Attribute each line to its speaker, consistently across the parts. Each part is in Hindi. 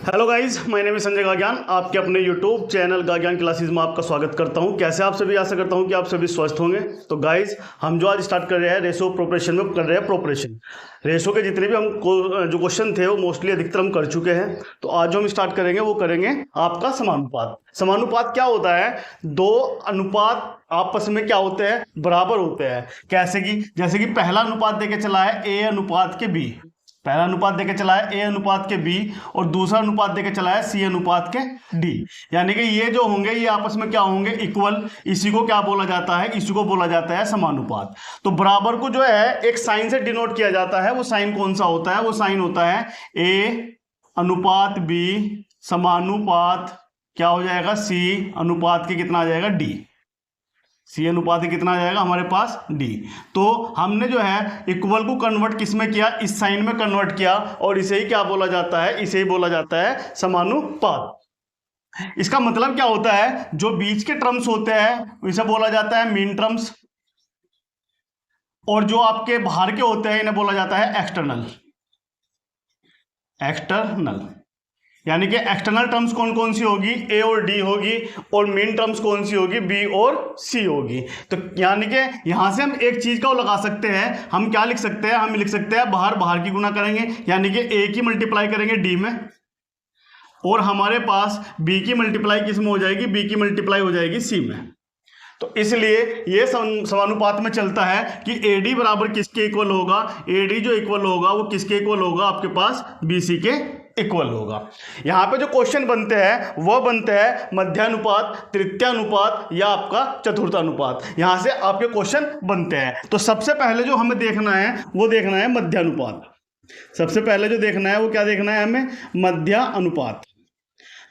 Speaker 1: Hello guys, my name is Sanjay गाज्ञान। आपके अपने यूट्यूब चैनल गाज्ञान क्लासेस में आपका स्वागत करता हूं। कैसे आप सभी, आशा करता हूं कि आप सभी स्वस्थ होंगे। तो गाइस, हम जो आज स्टार्ट कर रहे हैं रेशो प्रोपरेशन में कर रहे हैं प्रोपरेशन। रेशो के जितने भी हम जो क्वेश्चन थे वो मोस्टली अधिकतर हम कर चुके हैं। तो आज जो हम स्टार्ट करेंगे वो करेंगे आपका समानुपात। समानुपात क्या होता है? दो अनुपात आपस में क्या होते हैं? बराबर होते हैं। कैसे कि जैसे कि पहला अनुपात देके चला है ए अनुपात के बी, पहला अनुपात देके चला है ए अनुपात के बी, और दूसरा अनुपात देके चला है सी अनुपात के डी। यानी कि ये जो होंगे ये आपस में क्या होंगे? इक्वल। इसी को क्या बोला जाता है? इसी को बोला जाता है समानुपात। तो बराबर को जो है एक साइन से डिनोट किया जाता है। वो साइन कौन सा होता है? वो साइन होता है ए अनुपात बी समानुपात क्या हो जाएगा? सी अनुपात के कितना आ जाएगा? डी। सी अनुपात कितना आ जाएगा हमारे पास? डी। तो हमने जो है इक्वल को कन्वर्ट किस में किया? इस साइन में कन्वर्ट किया, और इसे ही क्या बोला जाता है? इसे ही बोला जाता है समानुपात। इसका मतलब क्या होता है? जो बीच के टर्म्स होते हैं इसे बोला जाता है मीन टर्म्स, और जो आपके बाहर के होते हैं इन्हें बोला जाता है एक्सटर्नल। एक्सटर्नल यानी कि एक्सटर्नल टर्म्स कौन कौन सी होगी? ए और डी होगी, और मेन टर्म्स कौन सी होगी? बी और सी होगी। तो यानी कि यहां से हम एक चीज का वो लगा सकते हैं। हम क्या लिख सकते हैं? हम लिख सकते हैं बाहर बाहर की गुना करेंगे, यानी कि ए की मल्टीप्लाई करेंगे डी में, और हमारे पास बी की मल्टीप्लाई किस में हो जाएगी? बी की मल्टीप्लाई हो जाएगी सी में। तो इसलिए ये समानुपात में चलता है कि एडी बराबर किसके इक्वल होगा? एडी जो इक्वल होगा वो किसके इक्वल होगा? आपके पास बीसी के इक्वल होगा। यहां पे जो क्वेश्चन बनते हैं वो बनते हैं मध्यानुपात, तृतीयानुपात या आपका चतुर्थानुपात। यहां से आपके क्वेश्चन बनते हैं। तो सबसे पहले जो हमें देखना है वो देखना है मध्यानुपात। सबसे पहले जो देखना है वो क्या देखना है हमें? मध्यानुपात।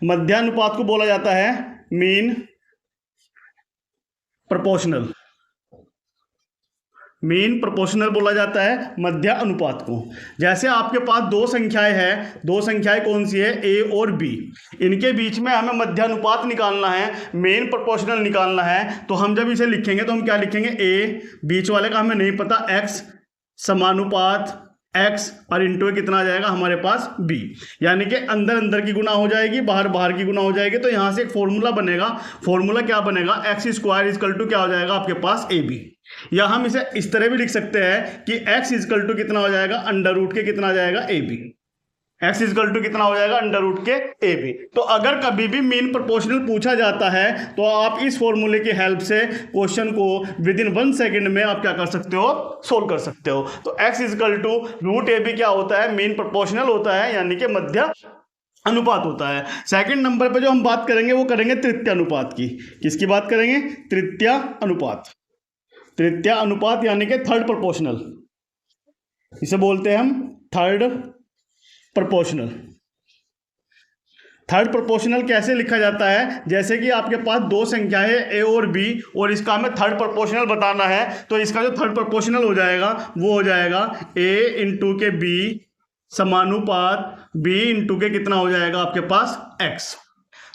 Speaker 1: मध्यानुपात को बोला जाता है मीन प्रोपोर्शनल। मीन प्रोपोर्शनल बोला जाता है मध्य अनुपात को। जैसे आपके पास दो संख्याएं हैं, दो संख्याएं कौन सी है? ए और बी। इनके बीच में हमें मध्य अनुपात निकालना है, मेन प्रोपोर्शनल निकालना है। तो हम जब इसे लिखेंगे तो हम क्या लिखेंगे? ए, बीच वाले का हमें नहीं पता, एक्स समानुपात x, और इंटू कितना आ जाएगा हमारे पास? b। यानी कि अंदर अंदर की गुना हो जाएगी, बाहर बाहर की गुना हो जाएगी। तो यहां से एक फॉर्मूला बनेगा। फॉर्मूला क्या बनेगा? एक्स स्क्वायर इजकल टू क्या हो जाएगा आपके पास? A B. या हम इसे इस तरह भी लिख सकते हैं कि x इजकल टू कितना हो जाएगा? अंडर रूट के कितना आ जाएगा? A B. x equal to कितना हो जाएगा? अंडर रूट के ए बी। तो अगर कभी भी मीन प्रोपोर्शनल पूछा जाता है तो आप इस फॉर्मूले की हेल्प से क्वेश्चन को विद इन 1 सेकेंड में आप क्या कर सकते हो? सोल्व कर सकते हो। तो x equal to root A B क्या होता है? मीन प्रोपोर्शनल होता है, यानी कि मध्य अनुपात होता है। सेकंड नंबर पे जो हम बात करेंगे वो करेंगे तृतीय अनुपात की। किसकी बात करेंगे? तृतीय अनुपात। तृतीय अनुपात यानी कि थर्ड प्रोपोर्शनल, इसे बोलते हैं हम थर्ड प्रोपोर्शनल। थर्ड प्रोपोर्शनल कैसे लिखा जाता है? जैसे कि आपके पास दो संख्याएं ए और बी, और इसका हमें थर्ड प्रोपोर्शनल बताना है। तो इसका जो थर्ड प्रोपोर्शनल हो जाएगा वो हो जाएगा ए इंटू के बी समानुपात बी इंटू के कितना हो जाएगा आपके पास? एक्स।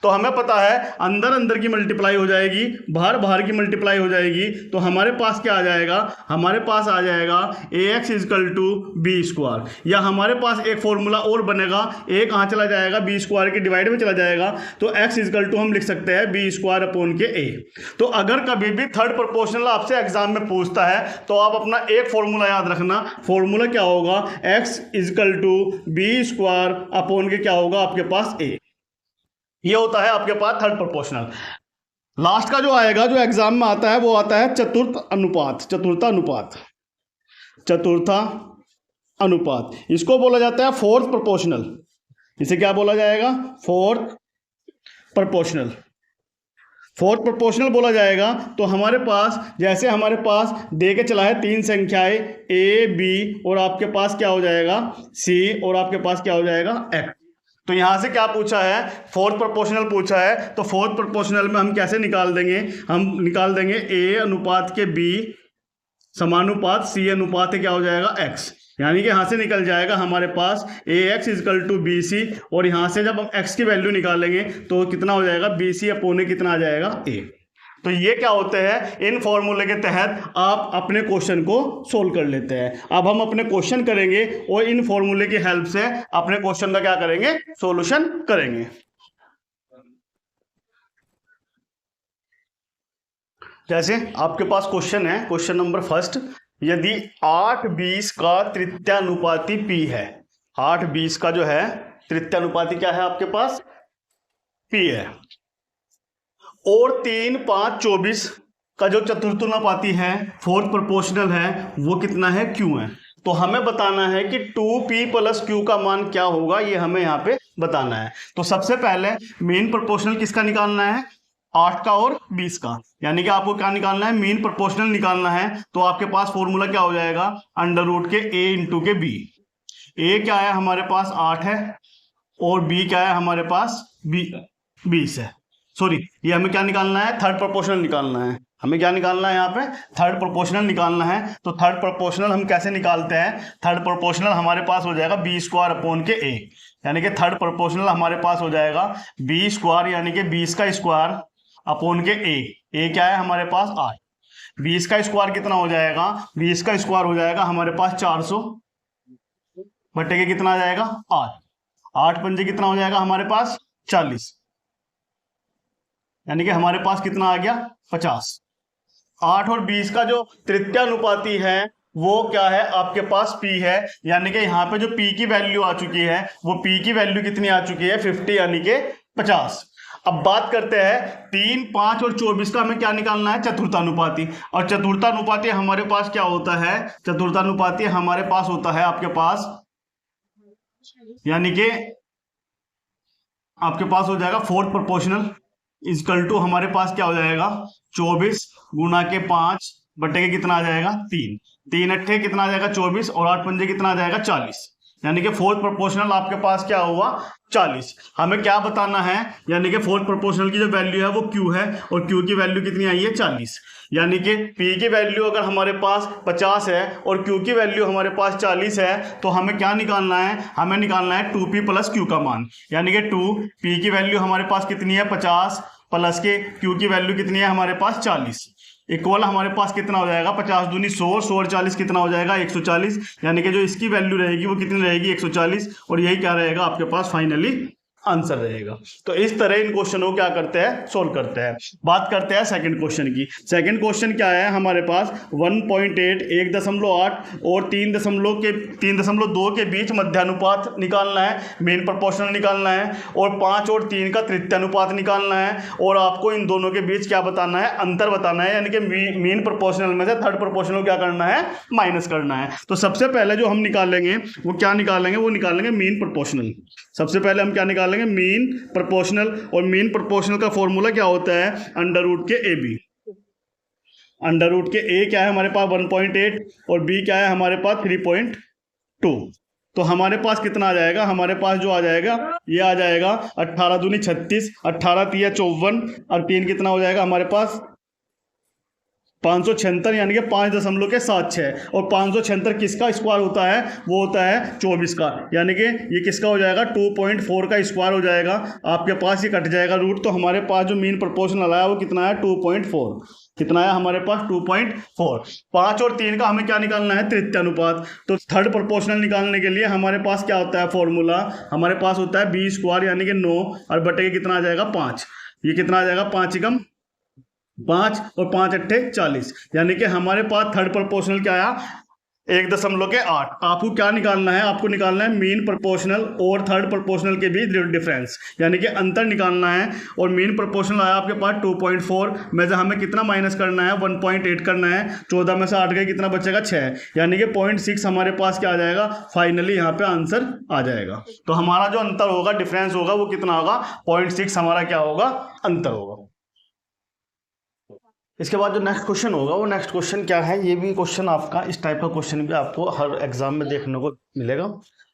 Speaker 1: तो हमें पता है अंदर अंदर की मल्टीप्लाई हो जाएगी, बाहर बाहर की मल्टीप्लाई हो जाएगी। तो हमारे पास क्या आ जाएगा? हमारे पास आ जाएगा a x is equal to b square. या हमारे पास एक फॉर्मूला और बनेगा, ए कहाँ चला जाएगा? बी स्क्वायर के डिवाइड में चला जाएगा। तो एक्स इजकल टू हम लिख सकते हैं बी स्क्वायर अपॉन के ए। तो अगर कभी भी थर्ड प्रोपोर्शनल आपसे एग्जाम में पूछता है तो आप अपना एक फॉर्मूला याद रखना। फॉर्मूला क्या होगा? X is equal to b square upon के क्या होगा आपके पास? ए। ये होता है आपके पास थर्ड प्रोपोर्शनल। लास्ट का जो आएगा, जो एग्जाम में आता है, वो आता है चतुर्थ अनुपात। चतुर्था अनुपात, चतुर्था अनुपात इसको बोला जाता है फोर्थ प्रोपोर्शनल। इसे क्या बोला जाएगा? Fourth proportional. फोर्थ प्रोपोर्शनल बोला जाएगा। तो हमारे पास जैसे हमारे पास दे के चला है तीन संख्याएं ए बी, और आपके पास क्या हो जाएगा? सी, और आपके पास क्या हो जाएगा? एक्स। तो यहां से क्या पूछा है? फोर्थ प्रोपोर्शनल पूछा है। तो फोर्थ प्रोपोर्शनल में हम कैसे निकाल देंगे? हम निकाल देंगे ए अनुपात के बी समानुपात सी अनुपात के क्या हो जाएगा? एक्स। यानी कि यहां से निकल जाएगा हमारे पास a x is equal to b c, और यहां से जब हम एक्स की वैल्यू निकालेंगे तो कितना हो जाएगा? बी सी अपोने कितना आ जाएगा? ए। तो ये क्या होते हैं, इन फॉर्मूले के तहत आप अपने क्वेश्चन को सोल्व कर लेते हैं। अब हम अपने क्वेश्चन करेंगे और इन फॉर्मूले की हेल्प से अपने क्वेश्चन का क्या करेंगे, सॉल्यूशन करेंगे। जैसे आपके पास क्वेश्चन है, क्वेश्चन नंबर फर्स्ट, यदि 8:20 का तृतीयानुपाती p है, 8:20 का जो है तृतीयानुपाती क्या है आपके पास, p है, और 3:5:24 का जो चतुर्थानुपाती है, फोर्थ प्रोपोर्शनल है, वो कितना है, q है। तो हमें बताना है कि 2p + q का मान क्या होगा, ये हमें यहाँ पे बताना है। तो सबसे पहले मीन प्रोपोर्शनल किसका निकालना है, 8 का और 20 का, यानी कि आपको क्या निकालना है, मीन प्रोपोर्शनल निकालना है। तो आपके पास फॉर्मूला क्या हो जाएगा, √ के a × के b। a क्या है हमारे पास 8 है, और b क्या है हमारे पास 20 है। सॉरी, ये हमें क्या निकालना है, थर्ड प्रोपोर्शनल निकालना है। हमें क्या निकालना है यहाँ पे, थर्ड प्रोपोर्शनल निकालना है। तो थर्ड प्रोपोर्शनल हम कैसे निकालते हैं, थर्ड प्रोपोर्शनल हमारे पास हो जाएगा b² के a, यानी कि थर्ड प्रोपोर्शनल हमारे पास हो जाएगा b² यानी कि 20 का स्क्वायर अपॉन के a क्या है हमारे पास 8। 20 का स्क्वायर कितना हो जाएगा, 20 का स्क्वायर हो जाएगा हमारे पास 400 बटे के कितना आ जाएगा 8, 8 पंजे कितना हो जाएगा हमारे पास 40, यानी कि हमारे पास कितना आ गया 50। 8 और 20 का जो तृतीयानुपाती है वो क्या है आपके पास p है, यानी कि यहाँ पे जो p की वैल्यू आ चुकी है वो p की वैल्यू कितनी आ चुकी है 50, यानी कि 50। अब बात करते हैं 3, 5 और 24 का हमें क्या निकालना है, चतुर्थानुपाती। और चतुर्थानुपाती हमारे पास क्या होता है, चतुर्थानुपाती हमारे पास होता है आपके पास, यानी कि आपके पास हो जाएगा फोर्थ प्रोपोर्शनल = हमारे पास क्या हो जाएगा 24 गुना के 5 बटे के कितना आ जाएगा 3, 3 अट्ठे कितना आ जाएगा 24, और 8 पंजे कितना आ जाएगा 40, यानी कि फोर्थ प्रोपोर्शनल आपके पास क्या हुआ 40। हमें क्या बताना है, यानी कि फोर्थ प्रोपोर्शनल की जो वैल्यू है वो q है, और q की वैल्यू कितनी आई है 40, यानी कि p की वैल्यू अगर हमारे पास 50 है और q की वैल्यू हमारे पास 40 है, तो हमें क्या निकालना है, हमें निकालना है 2p + q का मान, यानी कि 2p की वैल्यू हमारे पास कितनी है 50 प्लस के q की वैल्यू कितनी है हमारे पास 40, इक्वल हमारे पास कितना हो जाएगा 50 दूनी 100, 100 और 40 कितना हो जाएगा 140, यानी कि जो इसकी वैल्यू रहेगी वो कितनी रहेगी 140, और यही क्या रहेगा आपके पास फाइनली आंसर रहेगा। तो इस तरह इन क्वेश्चनों को क्या करते हैं, सोल्व करते हैं। बात करते हैं सेकंड क्वेश्चन की। सेकंड क्वेश्चन क्या है हमारे पास, 1.8 1.8 और 3.2 के बीच मध्यानुपात निकालना है, मेन प्रोपोर्शनल निकालना है, और 5 और 3 का तृतीयानुपात निकालना है, और आपको इन दोनों के बीच क्या बताना है, अंतर बताना है, यानी कि मेन प्रोपोर्शनल में से थर्ड प्रोपोर्शनल क्या करना है, माइनस करना है। तो सबसे पहले जो हम निकालेंगे वो क्या निकालेंगे, वो निकालेंगे मीन प्रोपोर्शनल। सबसे पहले हम क्या निकालेंगे, मीन प्रोपोर्शनल, और मीन प्रोपोर्शनल का फॉर्मूला क्या होता है, √ के AB। √ के A क्या है हमारे पास 1.8 और B क्या है हमारे पास 3.2। तो हमारे पास कितना आ जाएगा, हमारे पास जो आ जाएगा ये आ जाएगा 18 दूनी 36, 18 3 54, और 3 कितना हो जाएगा हमारे पास 576, यानी कि 5.76, और 576 किसका स्क्वायर होता है, वो होता है 24 का, यानी कि ये किसका हो जाएगा 2.4 का स्क्वायर हो जाएगा। आपके पास ये कट जाएगा रूट, तो हमारे पास जो मीन प्रोपोर्शनल आया वो कितना है 2.4, कितना है हमारे पास 2.4। 5 और 3 का हमें क्या निकालना है, तृतीयानुपात। तो थर्ड प्रोपोर्शनल निकालने के लिए हमारे पास क्या होता है फॉर्मूला, हमारे पास होता है b² यानी कि 9, और बटे के कितना आ जाएगा 5, ये कितना आ जाएगा 5 × 5 और 5 अट्ठे 40, यानी कि हमारे पास थर्ड प्रोपोर्शनल क्या आया 1.8। आपको क्या निकालना है, आपको निकालना है मीन प्रोपोर्शनल और थर्ड प्रोपोर्शनल के बीच डिफरेंस, यानी कि अंतर निकालना है। और मीन प्रोपोर्शनल आया आपके पास 2.4 में से हमें कितना माइनस करना है 1.8 करना है, 14 में से 8 गए कितना बचेगा 6, यानी कि 0.6 हमारे पास क्या आ जाएगा, फाइनली यहाँ पे आंसर आ जाएगा। तो हमारा जो अंतर होगा, डिफरेंस होगा, वो कितना होगा 0.6 हमारा क्या होगा, अंतर होगा। इसके बाद जो नेक्स्ट क्वेश्चन होगा वो नेक्स्ट क्वेश्चन क्या है, ये भी क्वेश्चन आपका इस टाइप का क्वेश्चन भी आपको हर एग्जाम में देखने को मिलेगा।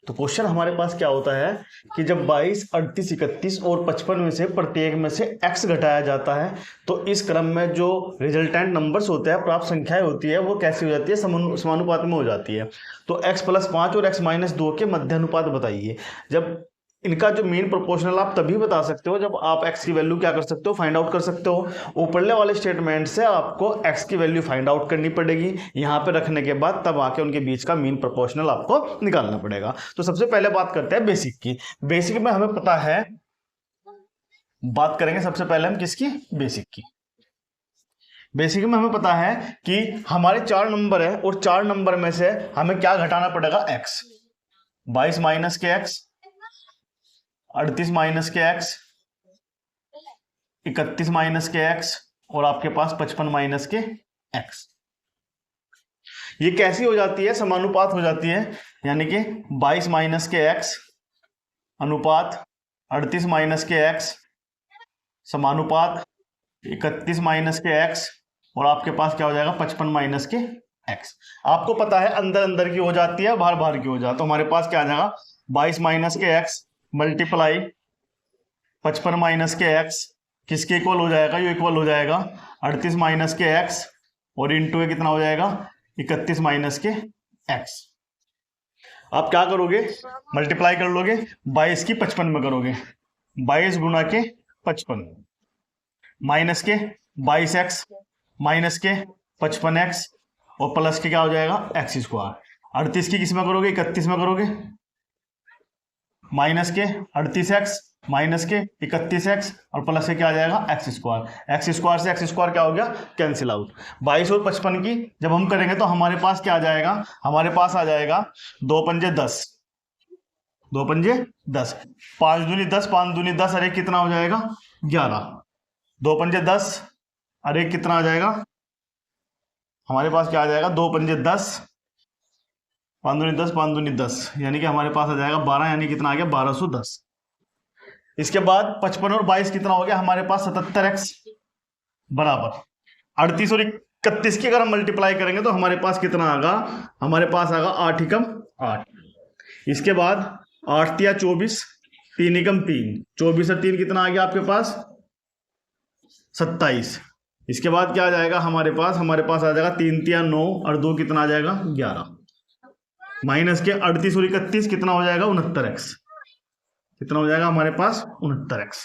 Speaker 1: तो क्वेश्चन हमारे पास क्या होता है कि जब 22, 38, 31 और 55 में से प्रत्येक में से x घटाया जाता है तो इस क्रम में जो रिजल्टेंट नंबर्स होते हैं, प्राप्त संख्याएं होती है, वो कैसी हो जाती है, समानुपात में हो जाती है। तो x + 5 और x - 2 के मध्यानुपात बताइए। जब इनका जो मीन प्रोपोर्शनल आप तभी बता सकते हो जब आप x की वैल्यू क्या कर सकते हो, फाइंड आउट कर सकते हो। ऊपरले वाले स्टेटमेंट से आपको x की वैल्यू फाइंड आउट करनी पड़ेगी, यहाँ पे रखने के बाद तब आके उनके बीच का मीन प्रोपोर्शनल आपको निकालना पड़ेगा। तो सबसे पहले बात करते हैं बेसिक की। बेसिक में हमें पता है, बात करेंगे सबसे पहले हम किसकी, बेसिक की। बेसिक में हमें पता है कि हमारे 4 नंबर है और 4 नंबर में से हमें क्या घटाना पड़ेगा, x। 22 माइनस के x, 38 माइनस के x, 31 माइनस के x और आपके पास 55 माइनस के x। ये कैसी हो जाती है, समानुपात हो जाती है, यानी कि 22 माइनस के x अनुपात 38 माइनस के x समानुपात 31 माइनस के x और आपके पास क्या हो जाएगा 55 माइनस के x। आपको पता है अंदर अंदर की हो जाती है, बाहर बाहर की हो जाती है। तो हमारे पास क्या आ जाएगा 22 माइनस के x मल्टीप्लाई 55 माइनस के x किसके इक्वल हो जाएगा, ये इक्वल हो जाएगा 38 माइनस के x और इंटू ये कितना हो जाएगा 31 माइनस के x। आप क्या करोगे, मल्टीप्लाई कर लोगे, 22 की 55 में करोगे, 22 गुना के 55 माइनस के 22x माइनस के 55x और प्लस के क्या हो जाएगा x स्क्वायर। 38 की किस में करोगे, 31 में करोगे, माइनस के 38x माइनस के 31x और प्लस से क्या आ जाएगा x स्क्वायर। x स्क्वायर से x स्क्वायर क्या हो गया, कैंसिल आउट। 22 और 55 की जब हम करेंगे तो हमारे पास क्या आ जाएगा, हमारे पास आ जाएगा 2 पंजे 10, 2 पंजे 10, 5 दूनी 10, 5 दूनी 10, अरे कितना हो जाएगा 11, 2 पंजे 10, अरे कितना आ जाएगा, हमारे पास क्या आ जाएगा 2 पंजे 10, 5 दूनी 10, 5 दूनी 10, यानी कि हमारे पास आ जाएगा 12, यानी कितना आ गया 1210। इसके बाद 55 और 22 कितना हो गया हमारे पास 77x बराबर 38 और 31 की अगर हम मल्टीप्लाई करेंगे तो हमारे पास कितना आएगा, हमारे पास आएगा 8 एकम 8। इसके बाद 8 तिया 24, 3 एकम 3, 24 और 3 कितना आ गया आपके पास 27। इसके बाद क्या आ जाएगा हमारे पास आ जाएगा 3 तिया 9 और 2 कितना आ जाएगा 11, माइनस के 38 और 31 कितना हो जाएगा 69x, कितना हो जाएगा हमारे पास 69x।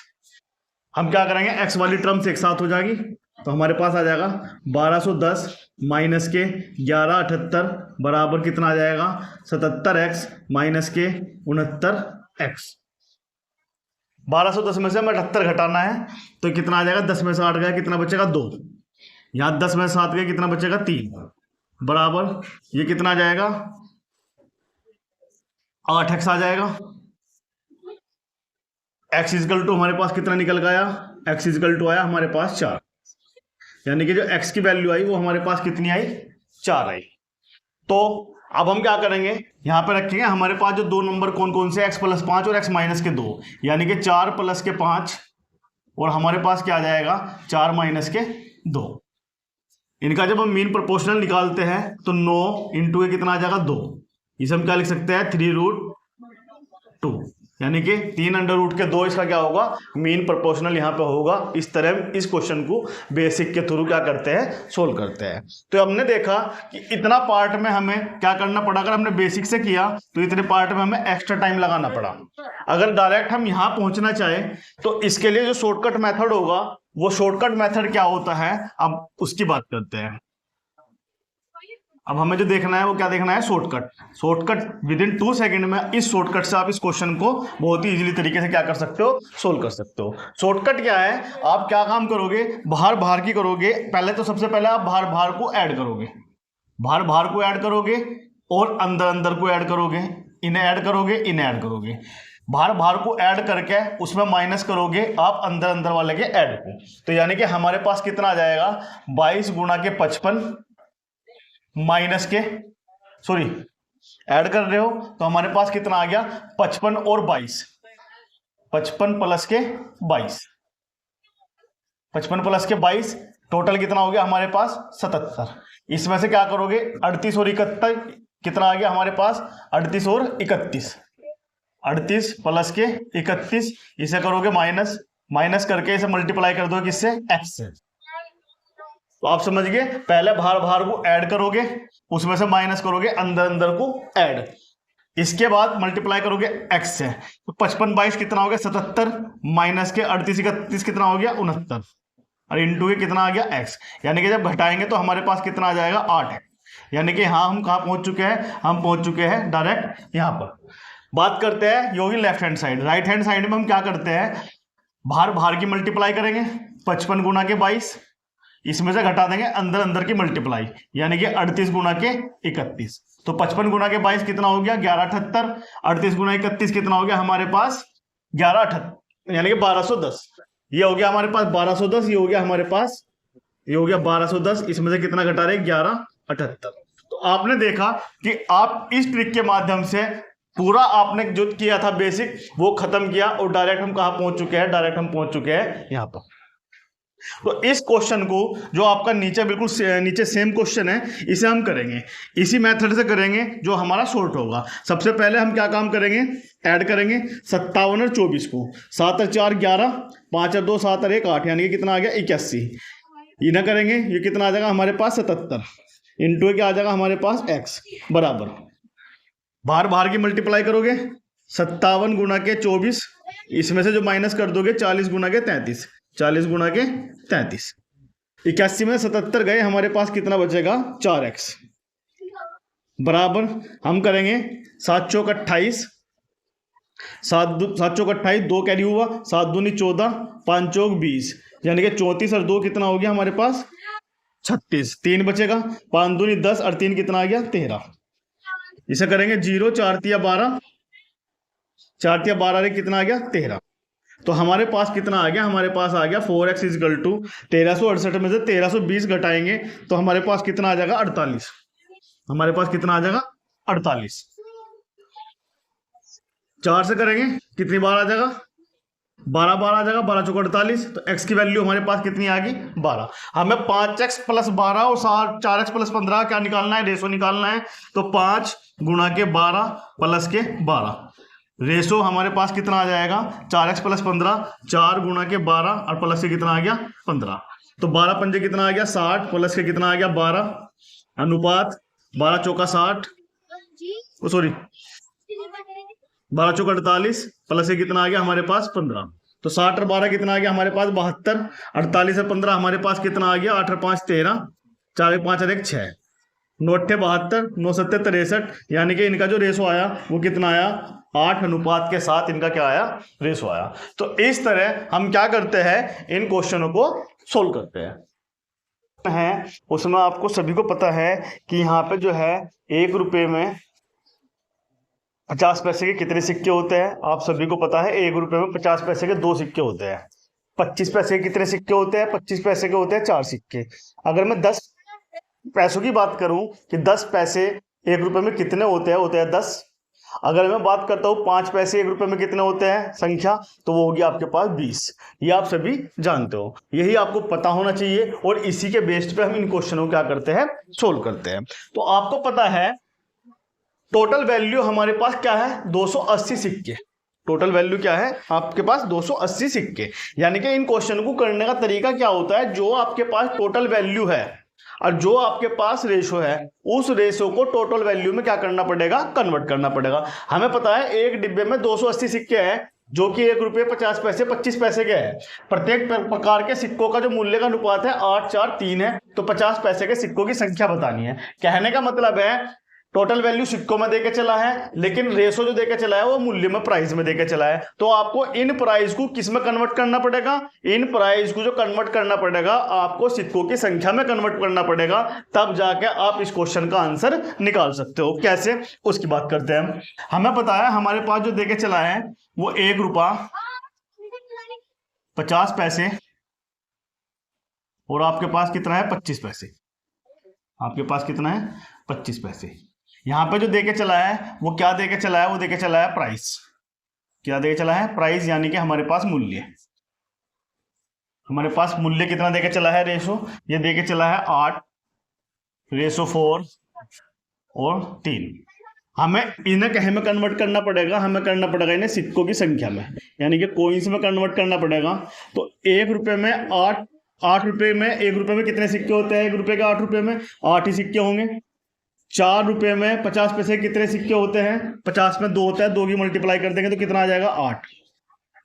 Speaker 1: हम क्या करेंगे, x वाली टर्म्स एक साथ हो जाएगी तो हमारे पास आ जाएगा 1210 माइनस के 1178 बराबर कितना आ जाएगा 77x माइनस के 69x। 1210 में से हमें 78 घटाना है तो कितना आ जाएगा, 10 में से 8 गया कितना बचेगा 2, यहाँ 10 में से 7 गया कितना बचेगा 3 बराबर ये कितना आ जाएगा 8x आ जाएगा। x इजकल टू हमारे पास कितना निकल गया, x इजकल टू आया हमारे पास 4, यानी कि जो x की वैल्यू आई वो हमारे पास कितनी आई 4 आई। तो अब हम क्या करेंगे, यहाँ पे रखेंगे हमारे पास जो 2 नंबर कौन कौन से x + 5 और x - के 2, यानी कि 4 + के 5 और हमारे पास क्या आ जाएगा 4 - के 2। इनका जब हम मीन प्रोपोर्शनल निकालते हैं तो 9 इंटू ये कितना आ जाएगा 2, इसे हम क्या लिख सकते हैं 3√2, यानी कि 3√2 इसका क्या होगा मीन प्रोपोर्शनल यहाँ पे होगा। इस तरह इस क्वेश्चन को बेसिक के थ्रू क्या करते हैं, सोल्व करते हैं। तो हमने देखा कि इतना पार्ट में हमें क्या करना पड़ा, अगर हमने बेसिक से किया तो इतने पार्ट में हमें एक्स्ट्रा टाइम लगाना पड़ा। अगर डायरेक्ट हम यहाँ पहुंचना चाहें तो इसके लिए जो शॉर्टकट मेथड होगा वो शॉर्टकट मेथड क्या होता है, अब उसकी बात करते हैं। अब हमें जो देखना है वो क्या देखना है, शॉर्टकट विद इन 2 सेकंड में इस शॉर्टकट से आप इस क्वेश्चन को बहुत ही इजीली तरीके से क्या कर सकते हो, सोल्व कर सकते हो। शॉर्टकट क्या है, आप क्या काम करोगे, बाहर की करोगे पहले, तो सबसे पहले आप बाहर को ऐड करोगे, बाहर को ऐड करोगे और अंदर को ऐड करोगे, इन्हें ऐड करोगे, बाहर को ऐड करके उसमें माइनस करोगे आप अंदर वाले के ऐड को। तो यानी कि हमारे पास कितना आ जाएगा 22 गुना के 55 माइनस के ऐड कर रहे हो तो हमारे पास कितना आ गया 55 और 22, 55 प्लस के 22, 55 प्लस के 22 टोटल कितना हो गया हमारे पास 77। इसमें से क्या करोगे 38 और 71 कितना आ गया हमारे पास 38 और 31, 38 प्लस के 31, इसे करोगे माइनस करके इसे मल्टीप्लाई कर दो किससे, x से। तो आप समझ गए, पहले बाहर को ऐड करोगे उसमें से माइनस करोगे अंदर को ऐड। इसके बाद मल्टीप्लाई करोगे एक्स से, तो 55 22 कितना हो गया 77, माइनस के 38 31 कितना हो गया 69, और इंटू के कितना आ गया एक्स। यानी कि जब घटाएंगे तो हमारे पास कितना आ जाएगा 8 है। यानी कि हाँ हम कहाँ पहुंच चुके हैं, हम पहुंच चुके हैं डायरेक्ट यहाँ पर। बात करते हैं ये होगी left hand side. Right hand side में हम क्या करते हैं, बाहर बाहर की मल्टीप्लाई करेंगे, 55 गुना के 22, इसमें से घटा देंगे अंदर अंदर की मल्टीप्लाई, यानी कि 38 गुना के 31। तो 55 गुना के 22 कितना हो गया 1178, 38 गुना 31 कितना हो गया हमारे पास 1178, यानी कि 1210। ये हो गया हमारे पास 1210, ये हो गया हमारे पास, ये हो गया 1210, इसमें से कितना घटा रहे 1178। तो आपने देखा कि आप इस ट्रिक के माध्यम से पूरा आपने जो किया था बेसिक वो खत्म किया, और डायरेक्ट हम कहां पहुंच चुके हैं, डायरेक्ट हम पहुंच चुके हैं यहां पर। तो इस क्वेश्चन को जो आपका नीचे बिल्कुल नीचे सेम क्वेश्चन है, इसे हम करेंगे इसी मेथड से करेंगे जो हमारा शॉर्ट होगा। सबसे पहले हम क्या काम करेंगे, ऐड करेंगे 57 और 24 को, 7 और 4 11, 5 और 2 7 और 1 8, यानी कि कितना आ गया 81। ये ना करेंगे, ये कितना आ जाएगा हमारे पास 77, इंटू क्या आ जाएगा हमारे पास x बराबर, बाहर बाहर की मल्टीप्लाई करोगे 57 गुना के 24, इसमें से जो माइनस कर दोगे 40 गुना के 33, 40 गुना के 33, 81 में 77 गए, हमारे पास कितना बचेगा 4x बराबर। हम करेंगे 7 चौक 28, 7 चौक 28, 2 कैरी हुआ, 7 दूनी 14, 5 चौक 20, यानी कि 34 और 2 कितना हो गया हमारे पास 36, 3 बचेगा, 5 दूनी 10 और 3 कितना आ गया 13। इसे करेंगे 0 4 तिया 12, 4 तिया 12 कितना आ गया 13। तो हमारे पास कितना आ गया, हमारे पास आ गया 4x इजकल टू 1368 में से 1320 घटाएंगे तो हमारे पास कितना आ जाएगा 48। हमारे पास कितना आ जाएगा 48। 4 से करेंगे कितनी बार आ जाएगा 12 बार आ जाएगा, 12 चौक 48। तो x की वैल्यू हमारे पास कितनी आ गई 12। हमें 5x प्लस 12 और 4x प्लस 15 क्या निकालना है, रेशो निकालना है। तो 5 गुणा के 12 प्लस के 12, रेशो हमारे पास कितना आ जाएगा 4x प्लस 15, 4 गुणा के 12 और प्लस के कितना आ गया 15। तो 12 पंजे कितना आ गया 60, प्लस के कितना आ गया 12, अनुपात 12 चौका 60, सॉरी 12 चौका 48, प्लस के कितना आ गया हमारे पास 15। तो 60 और 12 कितना आ गया हमारे पास 72, 48 और 15 हमारे पास कितना आ गया 8 और 5 13, 4 और 5 और 1 6, 9 8 72, 9 7 63, यानी कि इनका जो रेशो आया वो कितना आया 8 अनुपात के साथ इनका क्या आया रेशो आया। तो इस तरह हम क्या करते हैं इन क्वेश्चनों को सोल्व करते हैं। उसमें आपको सभी को पता है कि यहाँ पे जो है 1 रुपये में 50 पैसे के कितने सिक्के होते हैं, आप सभी को पता है 1 रुपये में 50 पैसे के 2 सिक्के होते हैं। 25 पैसे के कितने सिक्के होते हैं, 25 पैसे के होते हैं 4 सिक्के। अगर मैं 10 पैसों की बात करूं कि 10 पैसे 1 रुपये में कितने होते हैं 10। अगर मैं बात करता हूं 5 पैसे 1 रुपये में कितने होते हैं संख्या, तो वो होगी आपके पास 20। ये आप सभी जानते हो, यही आपको पता होना चाहिए, और इसी के बेस्ड पे हम इन क्वेश्चनों को क्या करते हैं सोल्व करते हैं। तो आपको पता है टोटल वैल्यू हमारे पास क्या है 280 सिक्के। टोटल वैल्यू क्या है आपके पास 280 सिक्के। यानी कि इन क्वेश्चन को करने का तरीका क्या होता है, जो आपके पास टोटल वैल्यू है और जो आपके पास रेशो है उस रेशो को टोटल वैल्यू में क्या करना पड़ेगा कन्वर्ट करना पड़ेगा। हमें पता है एक डिब्बे में 280 सिक्के हैं जो कि 1 रुपये 50 पैसे 25 पैसे के हैं। प्रत्येक प्रकार के सिक्कों का जो मूल्य का अनुपात है 8 4 3 है। तो 50 पैसे के सिक्कों की संख्या बतानी है। कहने का मतलब है टोटल वैल्यू सिक्कों में देके चला है, लेकिन रेशो जो देके चला है वो मूल्य में प्राइस में देके चला है। तो आपको इन प्राइस को किस में कन्वर्ट करना पड़ेगा, इन प्राइस को जो कन्वर्ट करना पड़ेगा आपको सिक्कों की संख्या में कन्वर्ट करना पड़ेगा, तब जाके आप इस क्वेश्चन का आंसर निकाल सकते हो। कैसे उसकी बात करते हैं। हमें पता है हमारे पास जो देके चला है वो 1 रुपया 50 पैसे और आपके पास कितना है 25 पैसे। आपके पास कितना है 25 पैसे। यहां पे जो देके चला है वो क्या देके चला है, वो देके चला है प्राइस। क्या देके चला है प्राइस, यानी कि हमारे पास मूल्य। हमारे पास मूल्य कितना देके चला है रेशो, ये देके चला है 8 रेशो 4 और 3। हमें इन्हें कहे में कन्वर्ट करना पड़ेगा, हमें करना पड़ेगा इन्हें सिक्कों की संख्या में, यानी कि कोइंस में कन्वर्ट करना पड़ेगा। तो 1 रुपये में 8 रुपये में 1 रुपये में कितने सिक्के होते हैं 1 रुपये के 8 रुपये में 8 ही सिक्के होंगे। ₹4 में 50 पैसे कितने सिक्के होते हैं? 50 में 2 होता है, 2 की मल्टीप्लाई कर देंगे तो कितना आ जाएगा? 8।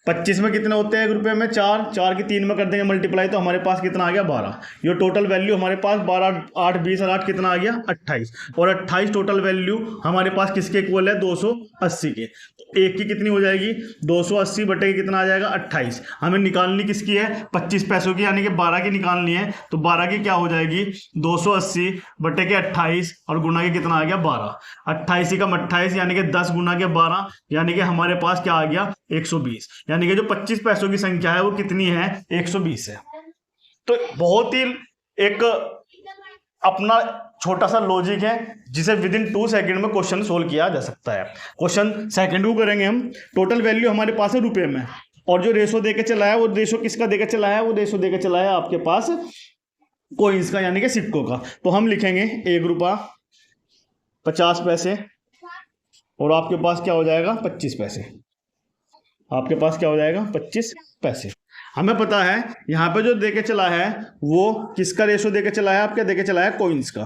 Speaker 1: 25 में कितने होते हैं ₹1 में? 4। 4 की 3 में कर देंगे मल्टीप्लाई तो हमारे पास कितना आ गया? 12। ये टोटल वैल्यू हमारे पास 12, 8, 20 और 8 कितना आ गया? 28। और 28 टोटल वैल्यू हमारे पास किसके इक्वल है? 280 के। तो एक की कितनी हो जाएगी? 280 बटे के कितना आ जाएगा? 28। हमें निकालनी किसकी है? 25 पैसों की, यानी कि 12 की निकालनी है। तो 12 की क्या हो जाएगी? 280 बटे के 28 और गुना के कितना आ गया? 12। 28 का 28 यानी कि 10 गुना के 12, यानी कि हमारे पास क्या आ गया? 120। यानी कि जो 25 पैसों की संख्या है वो कितनी है? 120 है। तो बहुत ही एक अपना छोटा सा लॉजिक है जिसे विद इन 2 सेकंड में क्वेश्चन सोल्व किया जा सकता है। क्वेश्चन सेकंड को करेंगे हम। टोटल वैल्यू हमारे पास है ₹, में, और जो रेशो देके चला है वो रेशो किसका देके चला है? वो रेशो देके चला है आपके पास कोइंस का, यानी कि सिक्कों का। तो हम लिखेंगे ₹1 50 पैसे और आपके पास क्या हो जाएगा? 25 पैसे। आपके पास क्या हो जाएगा? 25 पैसे। हमें पता है यहाँ पे जो देके चला है वो किसका रेशो देके चला है? आप क्या देके चला है? कोइंस का।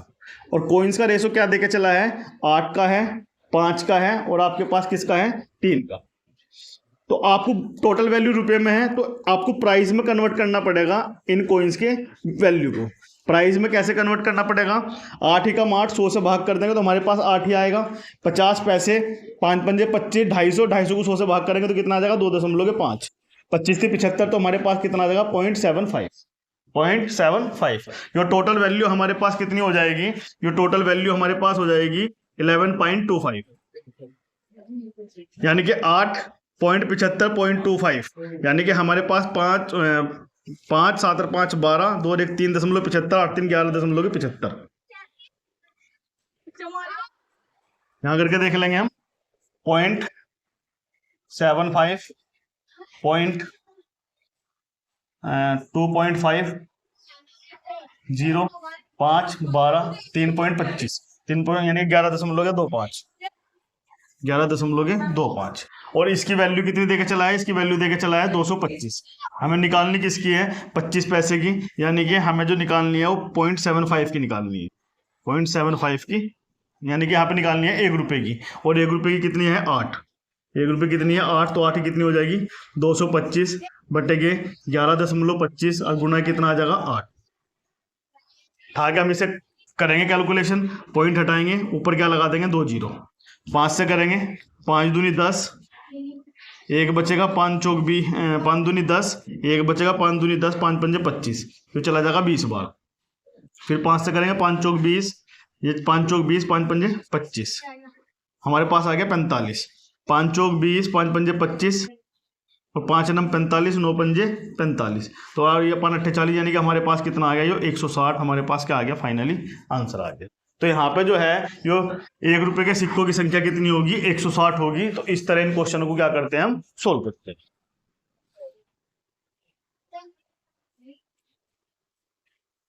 Speaker 1: और कोइंस का रेशो क्या देके चला है? 8 का है, 5 का है और आपके पास किसका है? 3 का। तो आपको टोटल वैल्यू ₹, में है तो आपको प्राइस में कन्वर्ट करना पड़ेगा इन कोइंस के वैल्यू को। प्राइस में कैसे कन्वर्ट करना पड़ेगा? 8 ही का 8 100 से भाग कर देंगे तो हमारे पास 8 ही आएगा। 50 पैसे, 5 पंजे 25, 250, 250 को 100 से भाग करेंगे तो कितना आ जाएगा? 2.5। 25 से 75 तो हमारे पास कितना आ जाएगा? 0.75। ये टोटल वैल्यू हमारे पास कितनी हो जाएगी? ये टोटल वैल्यू हमारे पास हो जाएगी 11.25, यानी कि 8.75.25, यानी कि हमारे पास 5 7 और 5 12, 2 और 1 3.75, 8 3 11.75। यहां करके देख लेंगे हम। 0.75, 2.5, 0, 5, 12, 3.25, 3 यानी 11.25, 11.25। और इसकी वैल्यू कितनी देके चला है? इसकी वैल्यू देके चला है 225। हमें निकालनी किसकी है? 25 पैसे की, यानी कि हमें जो निकालनी है वो 0.75 की निकालनी है। 0.75 की, यानी कि यहाँ पे निकालनी है ₹1 की। और ₹1 की कितनी है? 8। ₹1 कितनी है? 8। तो 8 की कितनी हो जाएगी? 225 बटे के 11.25 और गुना कितना आ जाएगा? 8। था क्या? हम इसे करेंगे कैलकुलेशन, पॉइंट हटाएंगे, ऊपर क्या लगा देंगे? 2 0। 5 से करेंगे, 5 दूनी 10, 1 बचेगा, 5 चौक 20, 5 दूनी 10, 1 बचेगा, 5 दूनी 10, 5 पंजे 25, फिर चला जाएगा 20 बार। फिर 5 से करेंगे, 5 चौक 20, ये 5 चौक 20, 5 पंजे 25, हमारे पास आ गया 45। 5 चौक 20, 5 पंजे 25 और 5 9 45, 9 पंजे 45। तो ये 5 8 40, यानी कि हमारे पास कितना आ गया? ये 160 हमारे पास क्या आ गया? फाइनली आंसर आ गया। तो यहाँ पे जो है जो ₹1 के सिक्कों की संख्या कितनी होगी? 160 होगी। तो इस तरह इन क्वेश्चनों को क्या करते हैं? हम सोल्व करते हैं।